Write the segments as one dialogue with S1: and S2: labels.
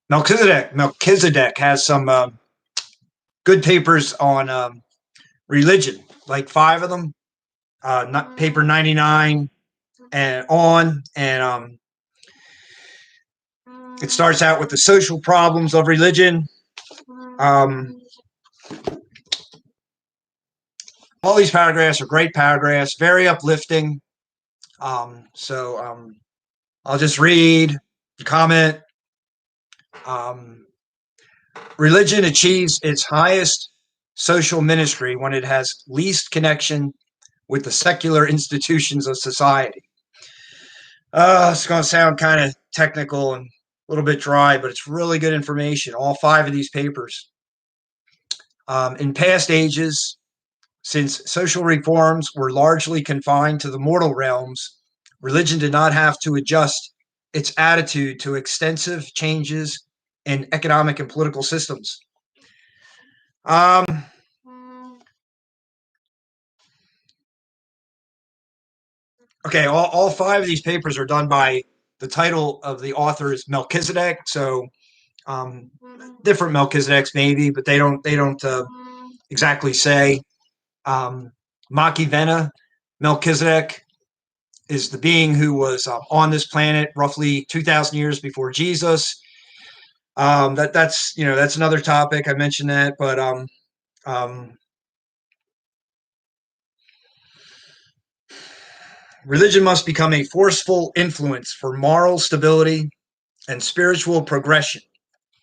S1: Melchizedek has some good papers on religion, like 5 of them. Not paper 99 and on, and it starts out with the social problems of religion. All these paragraphs are great paragraphs, very uplifting. So I'll just read the comment. Religion achieves its highest social ministry when it has least connection with the secular institutions of society. It's going to sound kind of technical and a little bit dry, but it's really good information, all 5 of these papers. In past ages, since social reforms were largely confined to the mortal realms, religion did not have to adjust its attitude to extensive changes in economic and political systems. Okay, all 5 of these papers are done by, the title of the author is Melchizedek, so different Melchizedeks maybe, but they don't exactly say. Machivena Melchizedek is the being who was on this planet roughly 2,000 years before Jesus. That's another topic. I mentioned that, but religion must become a forceful influence for moral stability and spiritual progression,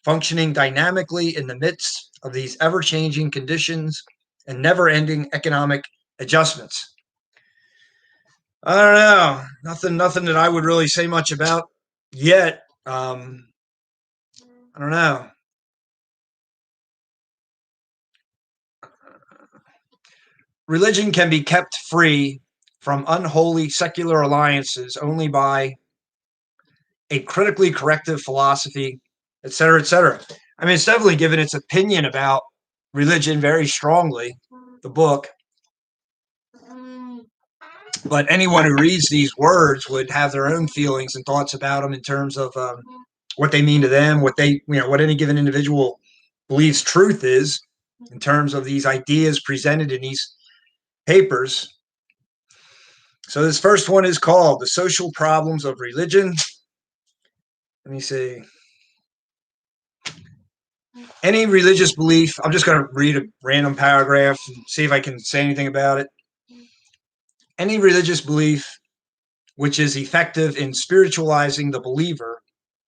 S1: functioning dynamically in the midst of these ever-changing conditions and never-ending economic adjustments. I don't know. Nothing that I would really say much about yet. I don't know. Religion can be kept free from unholy secular alliances only by a critically corrective philosophy, etc., etc. I mean, it's definitely given its opinion about religion very strongly, the book. But anyone who reads these words would have their own feelings and thoughts about them in terms of what they mean to them, what any given individual believes truth is in terms of these ideas presented in these papers. So this first one is called The Social Problems of Religion. Let me see. Any religious belief, I'm just going to read a random paragraph and see if I can say anything about it. Any religious belief which is effective in spiritualizing the believer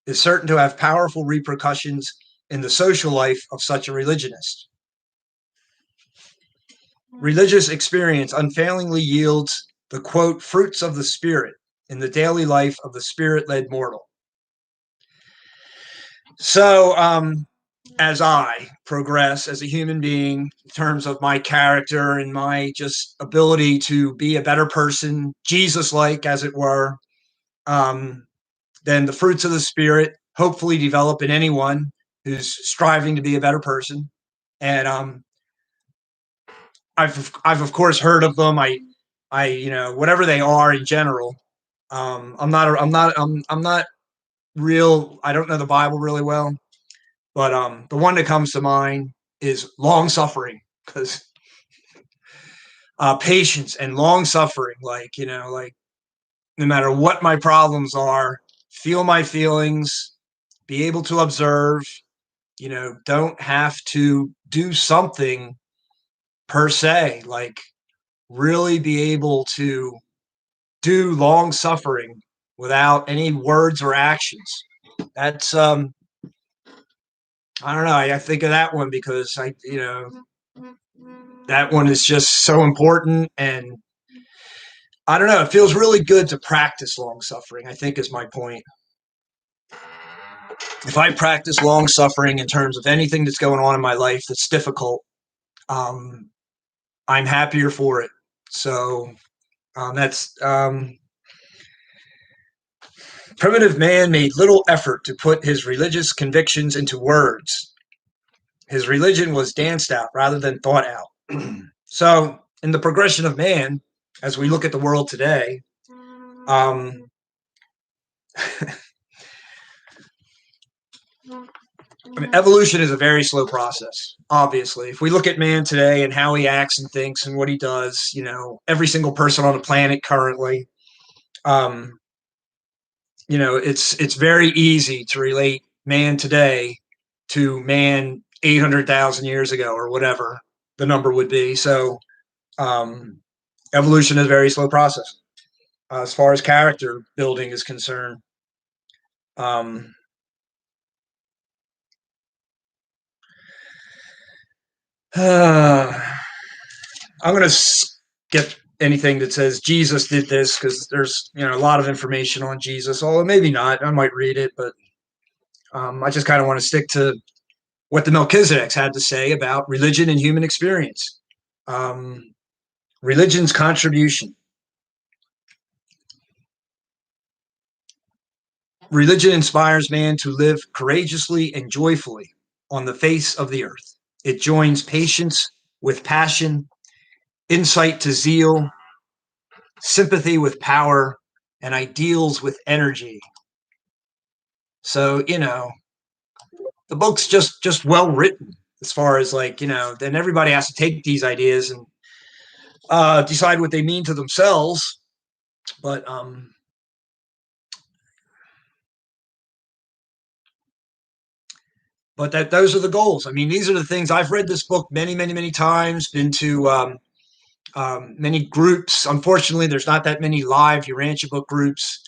S1: is certain to have powerful repercussions in the social life of such a religionist. Religious experience unfailingly yields the, quote, fruits of the spirit in the daily life of the spirit-led mortal. So, as I progress as a human being in terms of my character and my just ability to be a better person, Jesus-like, as it were, then the fruits of the spirit hopefully develop in anyone who's striving to be a better person. And I've of course heard of them. I whatever they are in general. I'm not real. I don't know the Bible really well, but the one that comes to mind is long suffering, because patience and long suffering, like no matter what my problems are, feel my feelings, be able to observe, don't have to do something per se, like really be able to do long suffering without any words or actions. That's I don't know. I think of that one because that one is just so important, and I don't know. It feels really good to practice long suffering, I think is my point. If I practice long suffering in terms of anything that's going on in my life that's difficult, I'm happier for it. So that's primitive man made little effort to put his religious convictions into words. His religion was danced out rather than thought out. So in the progression of man, as we look at the world today, I mean, evolution is a very slow process, obviously. If we look at man today and how he acts and thinks and what he does, every single person on the planet currently, um, it's very easy to relate man today to man 800,000 years ago or whatever the number would be. So um, evolution is a very slow process as far as character building is concerned. Um, I'm going to skip anything that says Jesus did this because there's a lot of information on Jesus. Although maybe not, I might read it, but I just kind of want to stick to what the Melchizedeks had to say about religion and human experience. Um, Religion's contribution. Religion inspires man to live courageously and joyfully on the face of the earth. It joins patience with passion, insight to zeal, sympathy with power, and ideals with energy. So, the book's just well written as far as then everybody has to take these ideas and decide what they mean to themselves. But those are the goals. I mean, these are the things. I've read this book many, many, many times, been to many groups. Unfortunately, there's not that many live urantia book groups.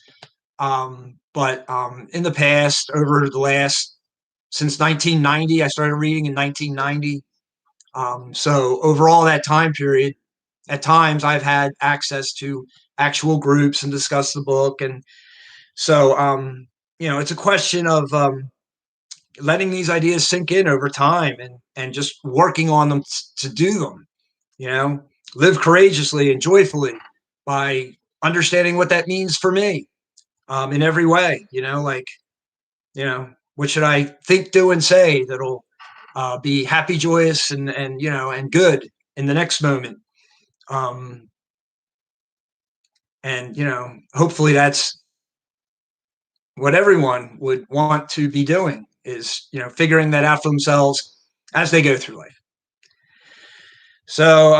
S1: But in the past, over the last, since 1990, I started reading in 1990. So over all that time period, at times I've had access to actual groups and discuss the book. And so, it's a question of letting these ideas sink in over time and just working on them to do them, live courageously and joyfully by understanding what that means for me in every way, what should I think, do, and say that'll be happy, joyous, and good in the next moment. And hopefully that's what everyone would want to be doing, is figuring that out for themselves as they go through life. So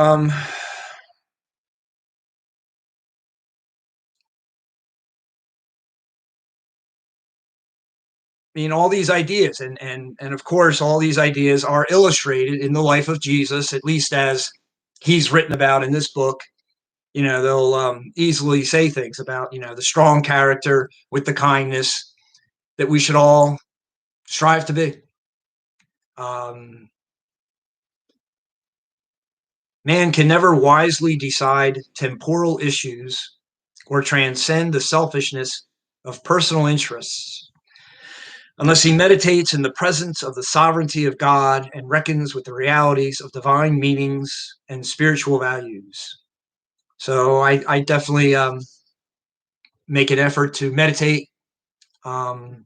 S1: all these ideas and of course all these ideas are illustrated in the life of Jesus, at least as he's written about in this book. They'll easily say things about the strong character with the kindness that we should all strive to be. Man can never wisely decide temporal issues or transcend the selfishness of personal interests unless he meditates in the presence of the sovereignty of God and reckons with the realities of divine meanings and spiritual values. So I definitely make an effort to meditate. Um,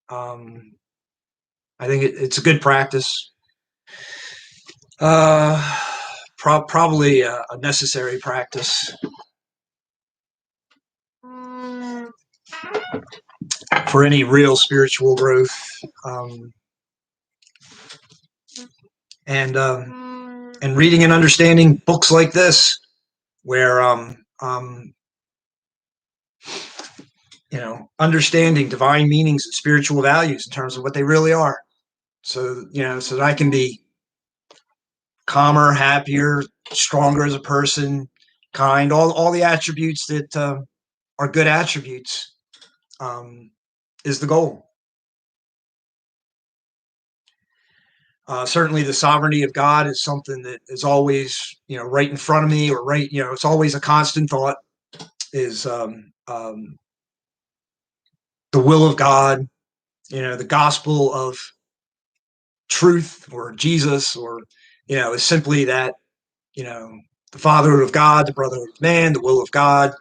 S1: I think it's a good practice. Probably a necessary practice for any real spiritual growth. And reading and understanding books like this, where understanding divine meanings and spiritual values in terms of what they really are, so so that I can be calmer, happier, stronger as a person, kind, all the attributes that are good attributes, is the goal. Certainly the sovereignty of God is something that is always, right in front of me, or right, it's always a constant thought, is the will of God, the gospel of truth, or Jesus, or, is simply that, the fatherhood of God, the brotherhood of man, the will of God,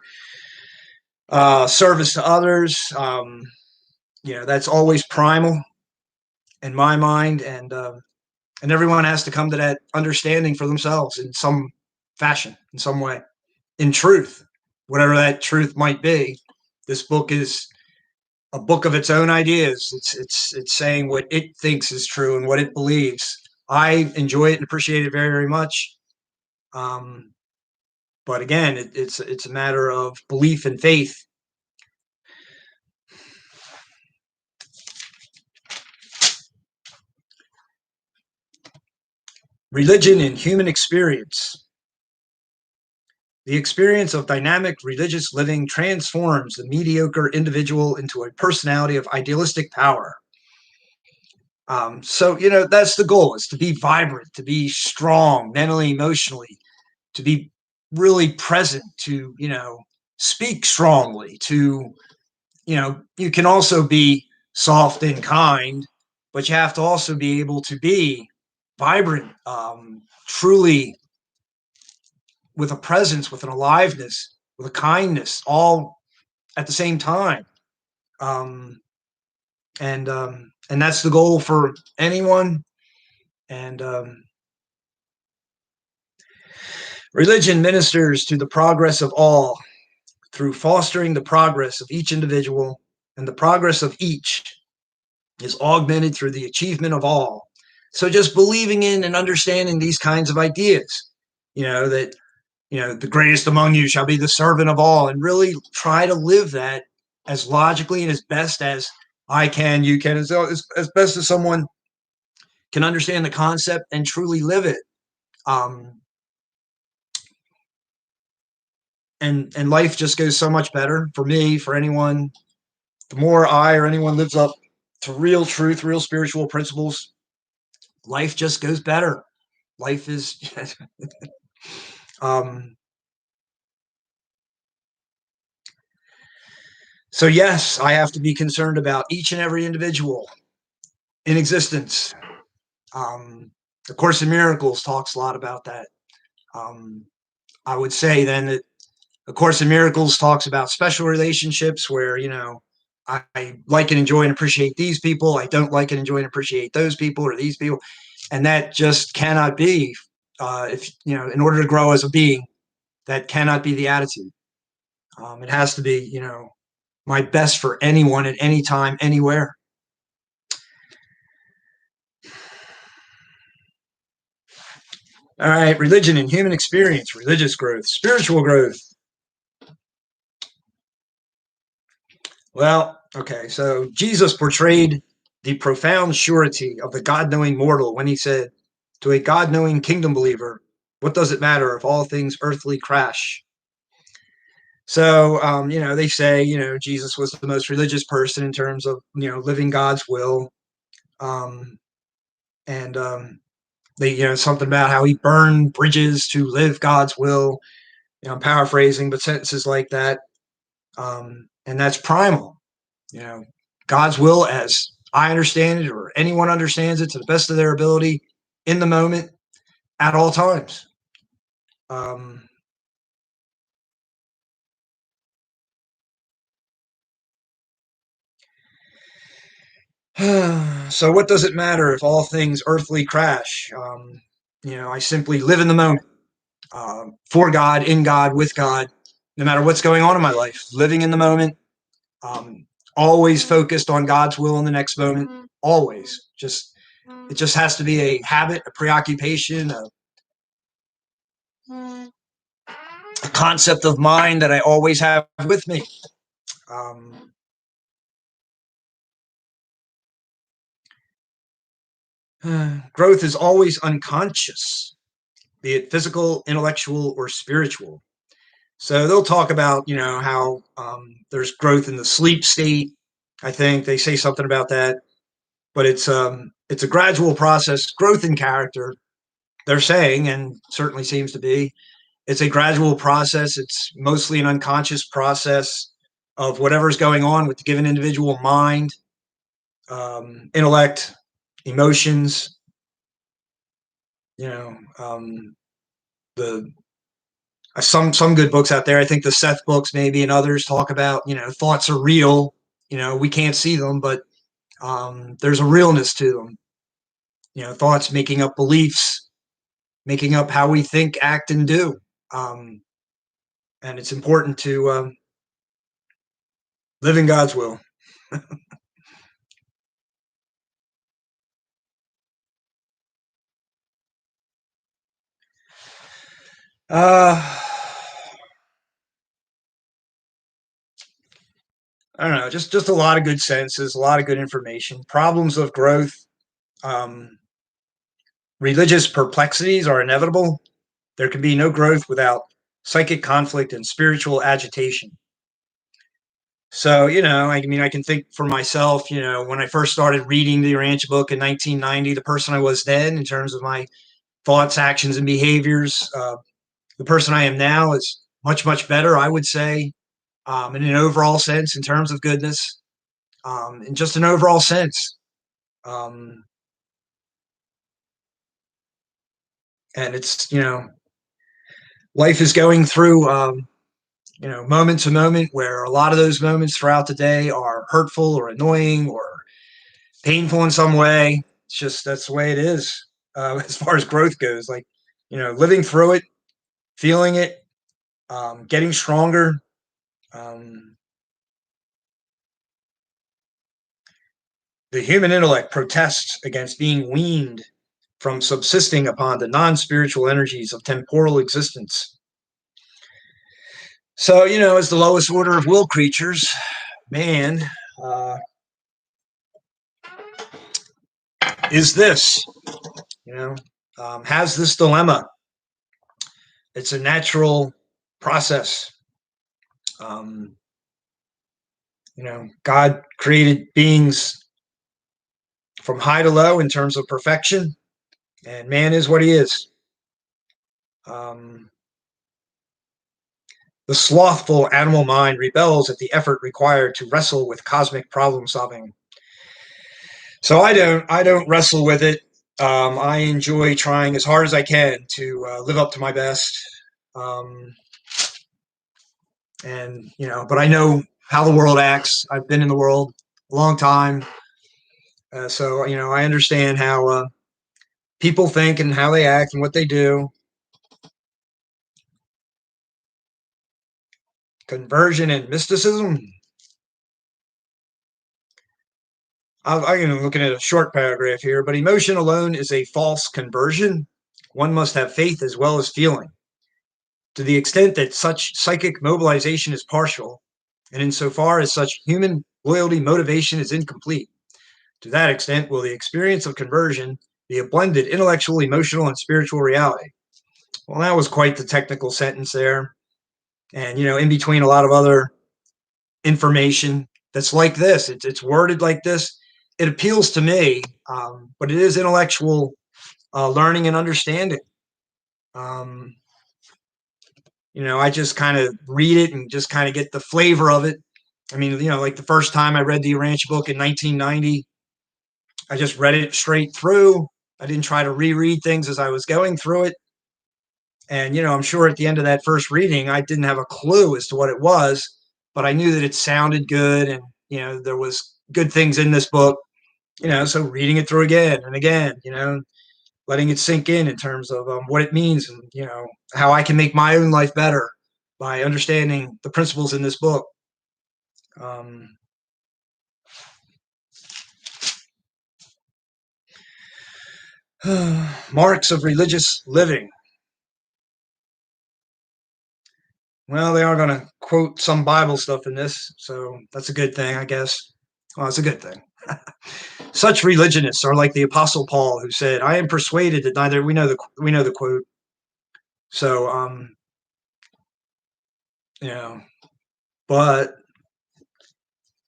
S1: service to others. That's always primal in my mind. And everyone has to come to that understanding for themselves in some fashion, in some way, in truth, whatever that truth might be. This book is a book of its own ideas. It's saying what it thinks is true and what it believes. I enjoy it and appreciate it very, very much. But again, it's a matter of belief and faith. Religion and human experience. The experience of dynamic religious living transforms the mediocre individual into a personality of idealistic power. So, that's the goal, is to be vibrant, to be strong, mentally, emotionally, to be really present, to, speak strongly, to, you can also be soft and kind, but you have to also be able to be vibrant, truly with a presence, with an aliveness, with a kindness, all at the same time. Um, and that's the goal for anyone. And religion ministers to the progress of all through fostering the progress of each individual, and the progress of each is augmented through the achievement of all. So just believing in and understanding these kinds of ideas, that, the greatest among you shall be the servant of all, and really try to live that as logically and as best as I can, you can, as best as someone can understand the concept and truly live it. And life just goes so much better for me, for anyone. The more I or anyone lives up to real truth, real spiritual principles, life just goes better. Life is so yes, I have to be concerned about each and every individual in existence. The Course in Miracles talks a lot about that. I would say then that A Course in Miracles talks about special relationships where, I like and enjoy and appreciate these people. I don't like and enjoy and appreciate those people or these people. And that just cannot be, if, in order to grow as a being, that cannot be the attitude. It has to be, my best for anyone at any time, anywhere. All right, religion and human experience, religious growth, spiritual growth. Well, okay, so Jesus portrayed the profound surety of the God-knowing mortal when he said, to a God-knowing kingdom believer, what does it matter if all things earthly crash? So, they say, Jesus was the most religious person in terms of, living God's will. And they, something about how he burned bridges to live God's will. I'm paraphrasing, but sentences like that. And that's primal. God's will as I understand it, or anyone understands it to the best of their ability in the moment at all times. So what does it matter if all things earthly crash? I simply live in the moment, for God, in God, with God, no matter what's going on in my life, living in the moment, always focused on God's will in the next moment, always. It just has to be a habit, a preoccupation, a concept of mind that I always have with me. Growth is always unconscious, be it physical, intellectual, or spiritual. So they'll talk about, how there's growth in the sleep state. I think they say something about that, but it's a gradual process. Growth in character, they're saying, and certainly seems to be, it's a gradual process. It's mostly an unconscious process of whatever's going on with the given individual mind, intellect, emotions. The some good books out there. I think the Seth books maybe and others talk about, thoughts are real. We can't see them, but there's a realness to them. Thoughts making up beliefs, making up how we think, act, and do. And it's important to live in God's will. Uh, I don't know, just a lot of good senses, a lot of good information. Problems of growth, um, religious perplexities are inevitable. There can be no growth without psychic conflict and spiritual agitation. So, I mean, I can think for myself, when I first started reading the Urantia book in 1990, the person I was then in terms of my thoughts, actions, and behaviors, the person I am now is much, much better, I would say, in an overall sense, in terms of goodness, in just an overall sense. Um, and it's, life is going through, moment to moment where a lot of those moments throughout the day are hurtful or annoying or painful in some way. It's just that's the way it is as far as growth goes. Like, living through it, feeling it, getting stronger. Um, the human intellect protests against being weaned from subsisting upon the non spiritual energies of temporal existence. So, as the lowest order of will creatures, man uh, is this, has this dilemma. It's a natural process. Um, God created beings from high to low in terms of perfection, and man is what he is. Um, the slothful animal mind rebels at the effort required to wrestle with cosmic problem solving. So I don't wrestle with it. I enjoy trying as hard as I can to live up to my best. Um, and but I know how the world acts. I've been in the world a long time, so I understand how people think and how they act and what they do. Conversion and mysticism. I'm looking at a short paragraph here, but emotion alone is a false conversion. One must have faith as well as feeling. To the extent that such psychic mobilization is partial, and insofar as such human loyalty motivation is incomplete, to that extent will the experience of conversion be a blended intellectual, emotional, and spiritual reality. Well, that was quite the technical sentence there. And, in between a lot of other information that's like this, it's worded like this. It appeals to me, but it is intellectual learning and understanding. Um, I just kind of read it and just kind of get the flavor of it. I mean, like the first time I read the Ranch book in 1990, I just read it straight through. I didn't try to reread things as I was going through it. And, I'm sure at the end of that first reading, I didn't have a clue as to what it was, but I knew that it sounded good and, there was good things in this book, so reading it through again and again, letting it sink in terms of what it means and, how I can make my own life better by understanding the principles in this book. Um, Marks of religious living. Well, they are going to quote some Bible stuff in this, so that's a good thing, I guess. Well, it's a good thing. Such religionists are like the Apostle Paul, who said, "I am persuaded that neither." We know the quote. So, you know, but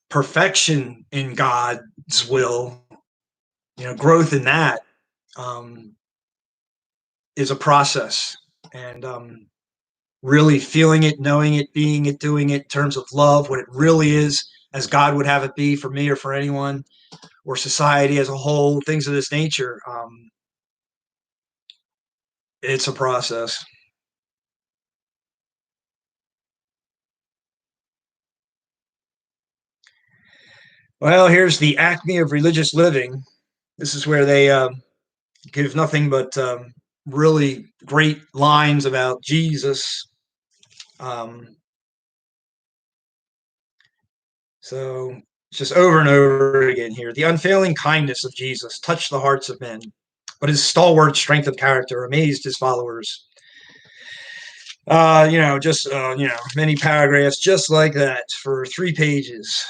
S1: perfection in God's will, growth in that um, is a process, and really feeling it, knowing it, being it, doing it in terms of love, what it really is, as God would have it be for me or for anyone, or society as a whole, things of this nature. It's a process. Well, here's the acme of religious living. This is where they give nothing but really great lines about Jesus. Um, so It's just over and over again here. The unfailing kindness of Jesus touched the hearts of men, but his stalwart strength of character amazed his followers. Many paragraphs just like that for 3 pages.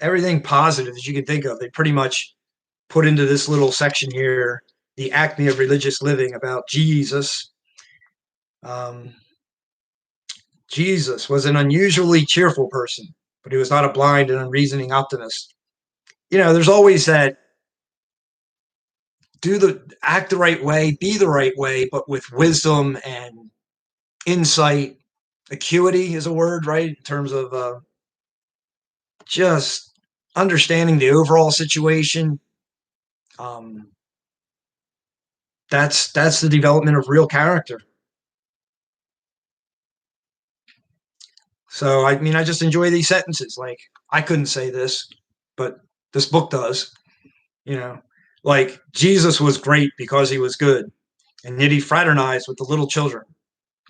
S1: Everything positive that you can think of, they pretty much put into this little section here. The acme of religious living about Jesus. Jesus was an unusually cheerful person, but he was not a blind and unreasoning optimist. There's always that act the right way, be the right way, but with wisdom and insight. Acuity is a word, right? In terms of just understanding the overall situation. That's the development of real character. So, I just enjoy these sentences. Like, I couldn't say this, but this book does. Like, Jesus was great because he was good, and yet he fraternized with the little children.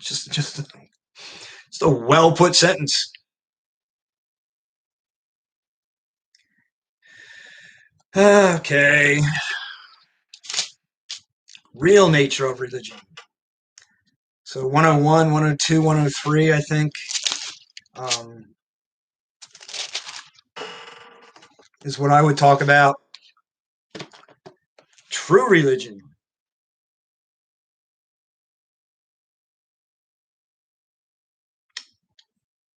S1: Just a well put sentence. Okay. Real nature of religion. So 101, 102, 103, I think, is what I would talk about. True religion.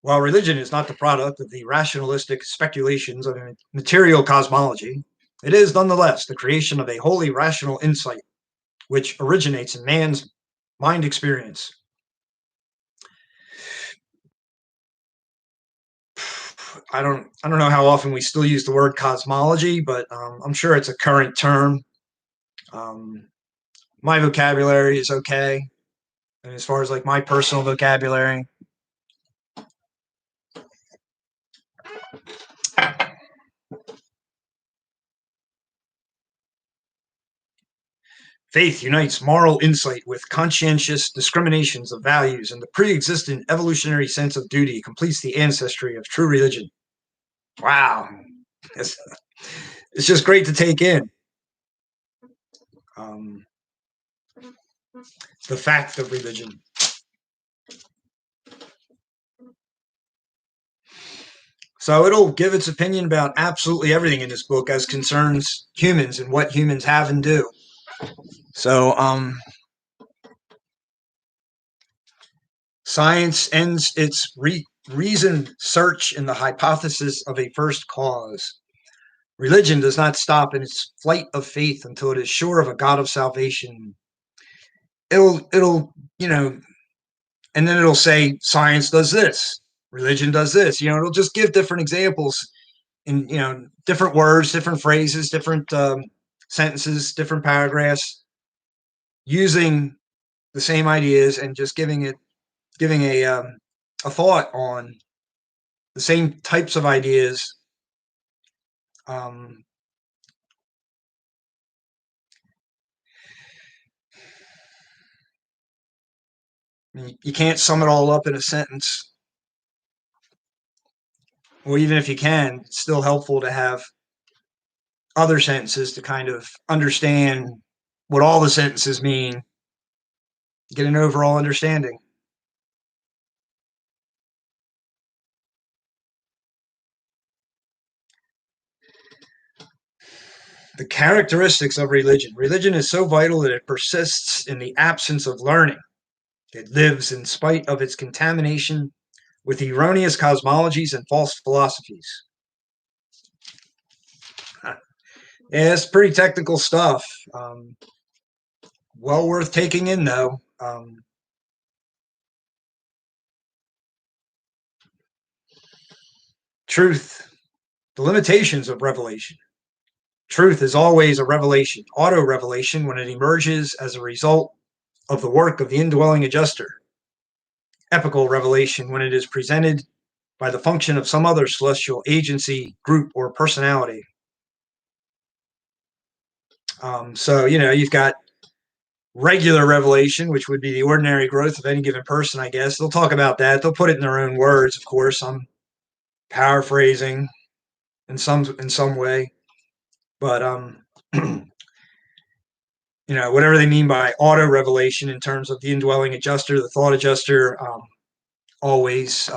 S1: While religion is not the product of the rationalistic speculations of material cosmology, it is nonetheless the creation of a wholly rational insight, which originates in man's mind experience. I don't know how often we still use the word cosmology, but I'm sure it's a current term. My vocabulary is okay, and as far as like my personal vocabulary, faith unites moral insight with conscientious discriminations of values, and the pre-existent evolutionary sense of duty completes the ancestry of true religion. Wow. It's just great to take in. The fact of religion. So it'll give its opinion about absolutely everything in this book as concerns humans and what humans have and do. So, science ends its reasoned search in the hypothesis of a first cause. Religion does not stop in its flight of faith until it is sure of a God of salvation. It'll, and then it'll say science does this, religion does this. It'll just give different examples in different words, different phrases, different sentences, different paragraphs, using the same ideas and just giving a thought on the same types of ideas. You can't sum it all up in a sentence. Or even if you can, it's still helpful to have other sentences to kind of understand what all the sentences mean, get an overall understanding. The characteristics of religion. Religion is so vital that it persists in the absence of learning. It lives in spite of its contamination with erroneous cosmologies and false philosophies. Yeah, it's pretty technical stuff. Well worth taking in, though. Truth. The limitations of revelation. Truth is always a revelation, auto-revelation, when it emerges as a result of the work of the indwelling adjuster. Epical revelation, when it is presented by the function of some other celestial agency, group, or personality. So, you've got regular revelation, which would be the ordinary growth of any given person, I guess. They'll talk about that. They'll put it in their own words, of course. I'm paraphrasing in some way, but whatever they mean by auto revelation in terms of the indwelling adjuster, the thought adjuster, always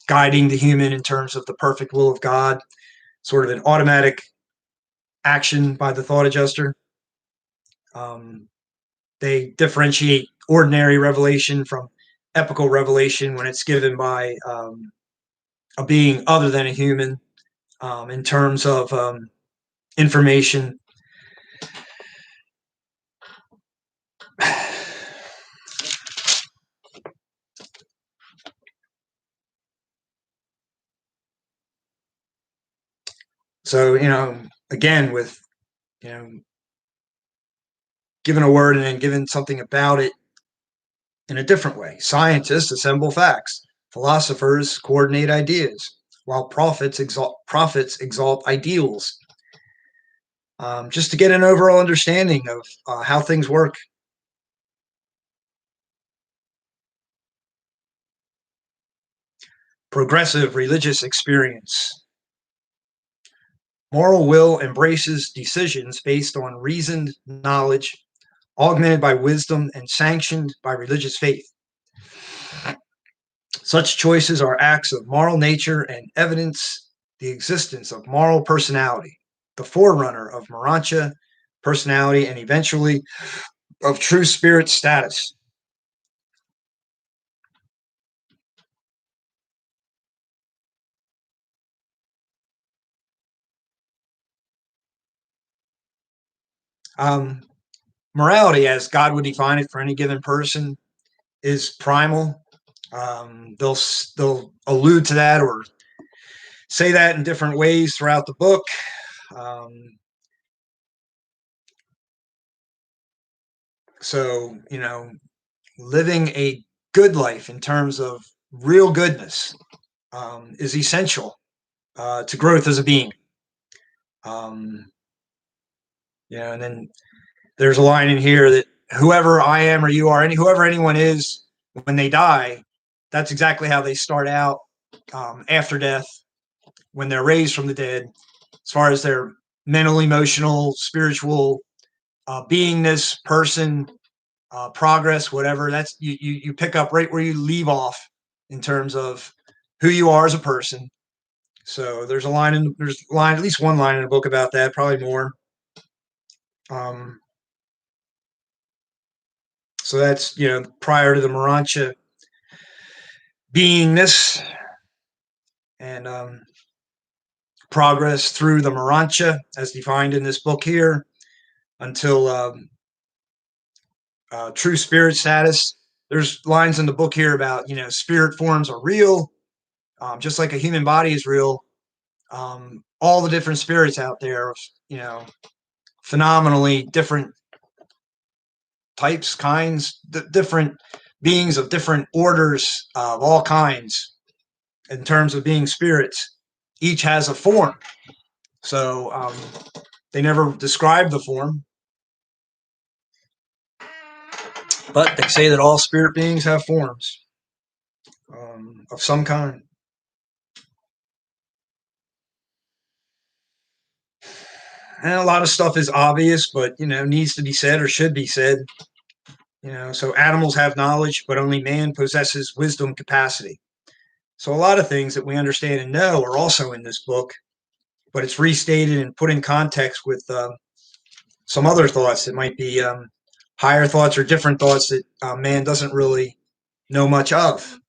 S1: guiding the human in terms of the perfect will of God, sort of an automatic action by the thought adjuster. They differentiate ordinary revelation from epical revelation when it's given by a being other than a human, in terms of information. So, again, with, given a word and then given something about it in a different way. Scientists assemble facts. Philosophers coordinate ideas, while prophets exalt ideals. Just to get an overall understanding of how things work. Progressive religious experience. Moral will embraces decisions based on reasoned knowledge, augmented by wisdom and sanctioned by religious faith. Such choices are acts of moral nature and evidence the existence of moral personality, the forerunner of urantia, personality, and eventually of true spirit status. Um, Morality, as God would define it for any given person, is primal. They'll allude to that or say that in different ways throughout the book. Um, so, living a good life in terms of real goodness is essential to growth as a being. Um, and then there's a line in here that whoever I am or you are, whoever anyone is, when they die, that's exactly how they start out after death, when they're raised from the dead, as far as their mental, emotional, spiritual beingness, person, progress, whatever. That's you pick up right where you leave off in terms of who you are as a person. So there's at least one line in the book about that, probably more. Um, so that's prior to the Morancha beingness, and progress through the Morancha as defined in this book here until true spirit status. There's lines in the book here about spirit forms are real, just like a human body is real. All the different spirits out there, phenomenally different types, kinds, different beings of different orders of all kinds in terms of being spirits. Each has a form. So they never describe the form, but they say that all spirit beings have forms of some kind. And a lot of stuff is obvious, but needs to be said or should be said. So animals have knowledge, but only man possesses wisdom capacity. So a lot of things that we understand and know are also in this book, but it's restated and put in context with some other thoughts that might be higher thoughts or different thoughts that man doesn't really know much of.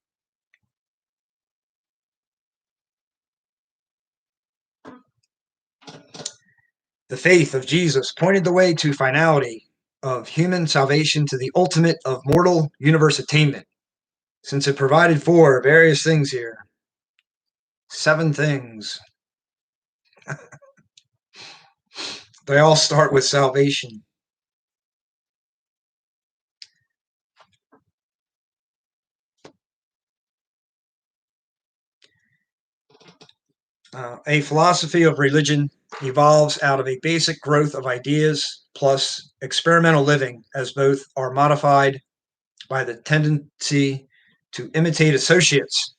S1: The faith of Jesus pointed the way to finality of human salvation to the ultimate of mortal universe attainment, since it provided for various things here. 7 things. They all start with salvation. A philosophy of religion evolves out of a basic growth of ideas plus experimental living, as both are modified by the tendency to imitate associates.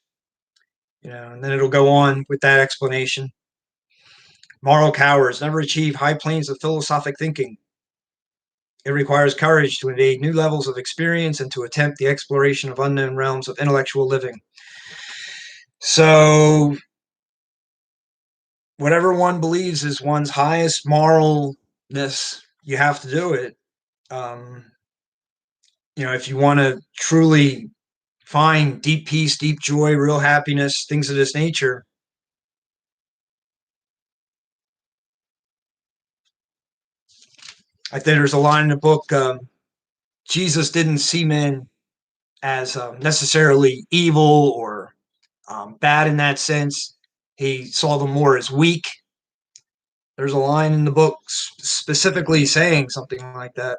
S1: And then it'll go on with that explanation. Moral cowards never achieve high planes of philosophic thinking. It requires courage to invade new levels of experience and to attempt the exploration of unknown realms of intellectual living. So, whatever one believes is one's highest moralness, you have to do it. If you want to truly find deep peace, deep joy, real happiness, things of this nature, I think there's a line in the book, Jesus didn't see men as necessarily evil or bad in that sense. He saw them more as weak. There's a line in the book specifically saying something like that.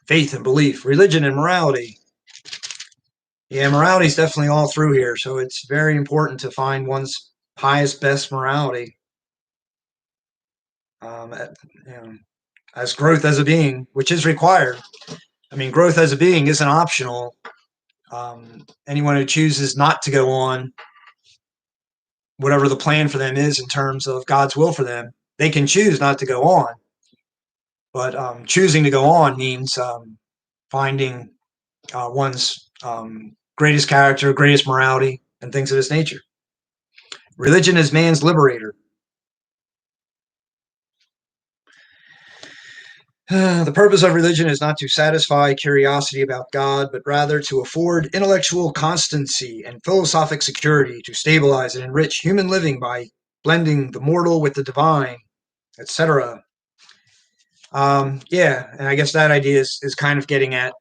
S1: Faith and belief, religion and morality. Yeah, morality is definitely all through here, so it's very important to find one's highest, best morality. As growth as a being, which is required. I mean, growth as a being isn't optional. Anyone who chooses not to go on, whatever the plan for them is in terms of God's will for them, they can choose not to go on. But choosing to go on means finding one's greatest character, greatest morality, and things of this nature. Religion is man's liberator. The purpose of religion is not to satisfy curiosity about God, but rather to afford intellectual constancy and philosophic security, to stabilize and enrich human living by blending the mortal with the divine, etc. Yeah, and I guess that idea is kind of getting at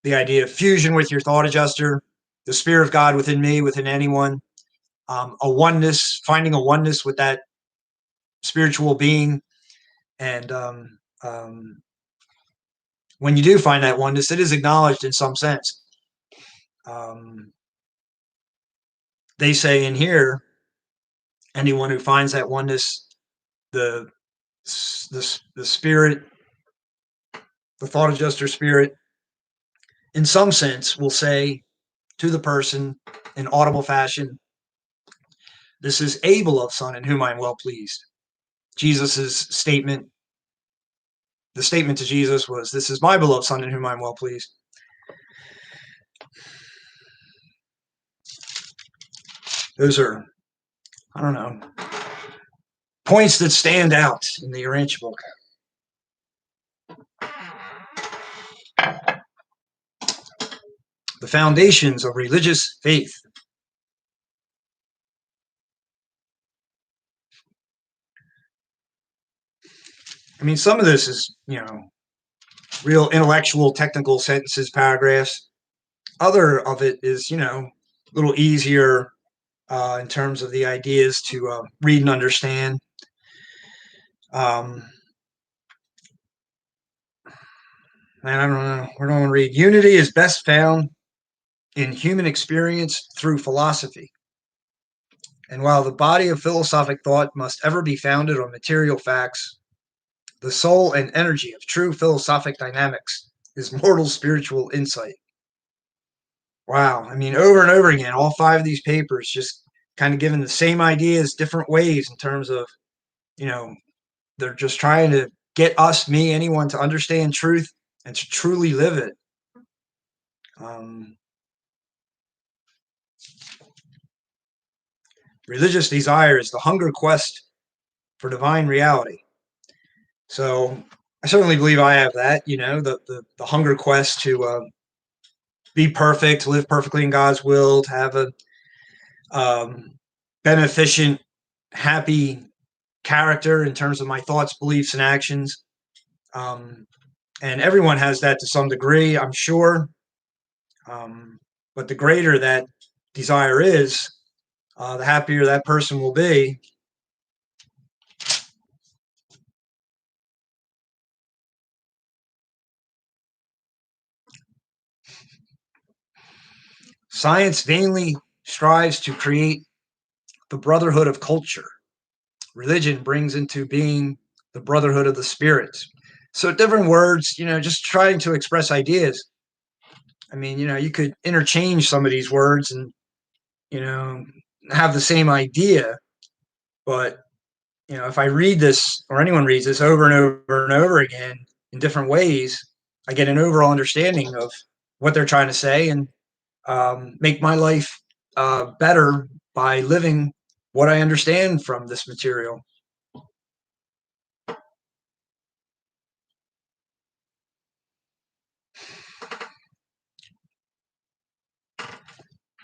S1: the idea of fusion with your thought adjuster, the spirit of God within me, within anyone, a oneness, finding a oneness with that spiritual being. And when you do find that oneness, it is acknowledged in some sense. They say in here, anyone who finds that oneness, the spirit, the thought adjuster spirit, in some sense, will say to the person in audible fashion, "This is a beloved Son in whom I am well pleased." Jesus's statement, the statement to Jesus was, "This is my beloved Son in whom I am well pleased." Those are, I don't know, points that stand out in the Urantia book. The foundations of religious faith. I mean, some of this is, real intellectual, technical sentences, paragraphs. Other of it is, a little easier in terms of the ideas to read and understand. And I don't know, we're going to read. Unity is best found in human experience through philosophy. And while the body of philosophic thought must ever be founded on material facts, the soul and energy of true philosophic dynamics is mortal spiritual insight. Wow. I mean, over and over again, all 5 of these papers just kind of giving the same ideas different ways in terms of, they're just trying to get us, me, anyone to understand truth and to truly live it. Religious desire is the hunger quest for divine reality. So I certainly believe I have that, the hunger quest to be perfect, to live perfectly in God's will, to have a beneficent, happy character in terms of my thoughts, beliefs, and actions. And everyone has that to some degree, I'm sure. But the greater that desire is, the happier that person will be. Science vainly strives to create the brotherhood of culture. Religion brings into being the brotherhood of the spirits. So different words, just trying to express ideas. I mean, you could interchange some of these words and, you know, have the same idea, but if I read this or anyone reads this over and over and over again in different ways, I get an overall understanding of what they're trying to say and make my life better by living what I understand from this material.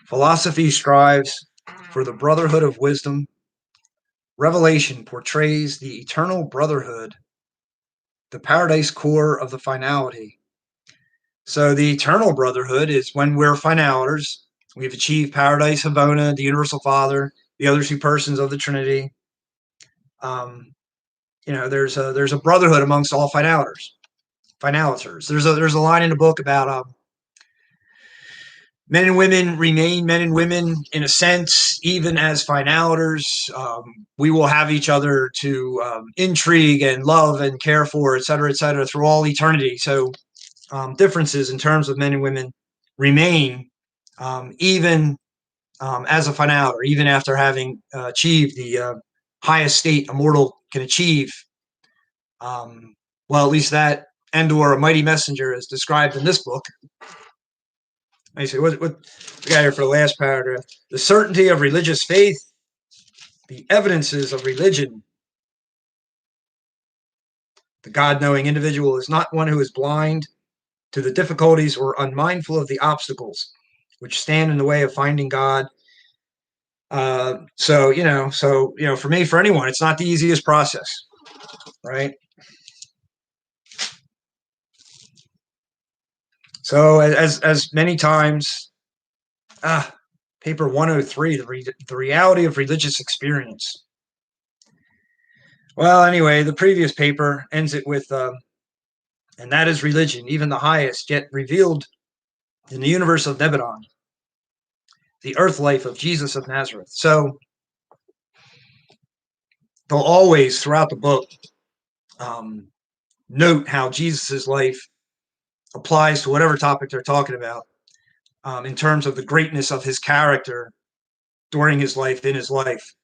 S1: Philosophy strives for the brotherhood of wisdom. Revelation portrays the eternal brotherhood, the paradise core of the finality. So the eternal brotherhood is when we're finaliters. We've achieved paradise, Havona, the universal Father, the other two persons of the Trinity. Um, there's a brotherhood amongst all finaliters. There's a line in the book about men and women remain men and women in a sense, even as finaliters. We will have each other to intrigue and love and care for, et cetera, through all eternity. So differences in terms of men and women remain even as a finaliter, even after having achieved the highest state a mortal can achieve. Well, at least that and/or a mighty messenger is described in this book. I say, what we got here for the last paragraph? The certainty of religious faith, the evidences of religion. The God-knowing individual is not one who is blind to the difficulties or unmindful of the obstacles which stand in the way of finding God. So for me, for anyone, it's not the easiest process, right? So as many times, paper 103, the reality of religious experience. Well, anyway, the previous paper ends it with, and that is religion, even the highest, yet revealed in the universe of Nebadon, the earth life of Jesus of Nazareth. So they'll always, throughout the book, note how Jesus's life applies to whatever topic they're talking about, in terms of the greatness of his character during his life, in his life.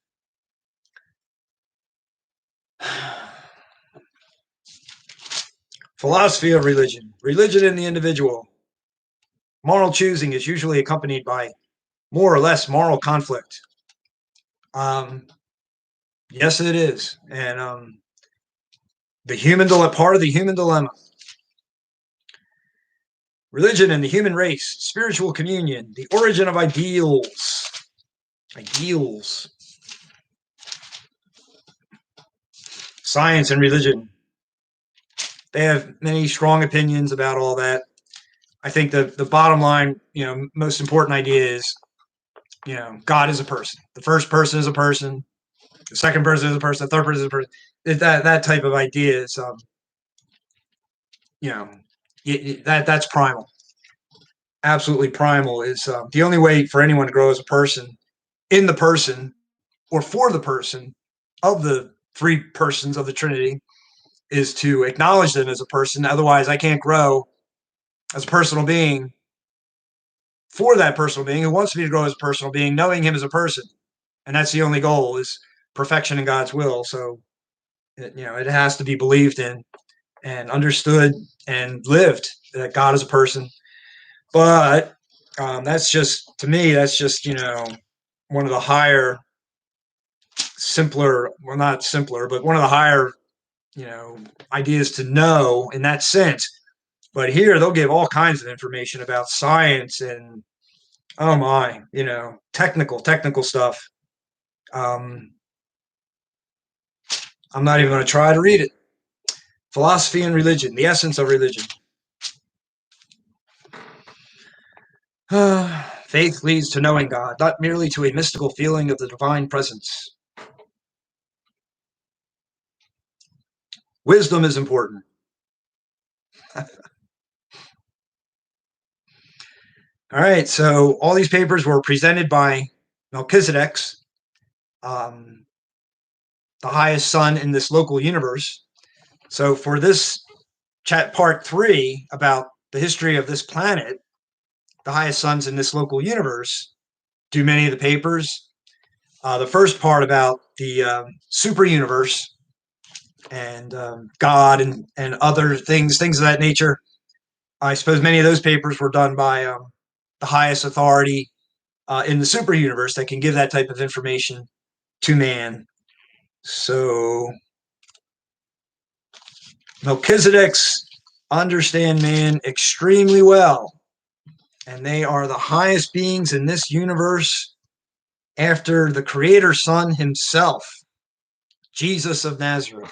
S1: Philosophy of religion. Religion in the individual. Moral choosing is usually accompanied by more or less moral conflict. Yes, it is. And part of the human dilemma. Religion and the human race, spiritual communion, the origin of ideals. Ideals. Science and religion. They have many strong opinions about all that. I think the bottom line, most important idea is, God is a person. The first person is a person. The second person is a person. The third person is a person. That type of idea is, that's primal. Absolutely primal is the only way for anyone to grow as a person, in the person, or for the person of the three persons of the Trinity, is to acknowledge them as a person. Otherwise, I can't grow as a personal being for that personal being who wants me to grow as a personal being, knowing him as a person. And that's the only goal, is perfection in God's will. So, it has to be believed in and understood and lived that God is a person. But that's just, to me, that's just, one of the higher, simpler, well, not simpler, but one of the higher, ideas to know in that sense. But here they'll give all kinds of information about science and, oh my, technical stuff. I'm not even going to try to read it. Philosophy and religion, the essence of religion. Faith leads to knowing God, not merely to a mystical feeling of the divine presence. Wisdom is important. All right, so all these papers were presented by Melchizedek, the highest son in this local universe. So for this chat part 3 about the history of this planet, the highest sons in this local universe, do many of the papers. The first part about the super universe and God and other things of that nature. I suppose many of those papers were done by the highest authority in the super universe that can give that type of information to man. So Melchizedek's understand man extremely well, and they are the highest beings in this universe after the Creator Son himself, Jesus of Nazareth.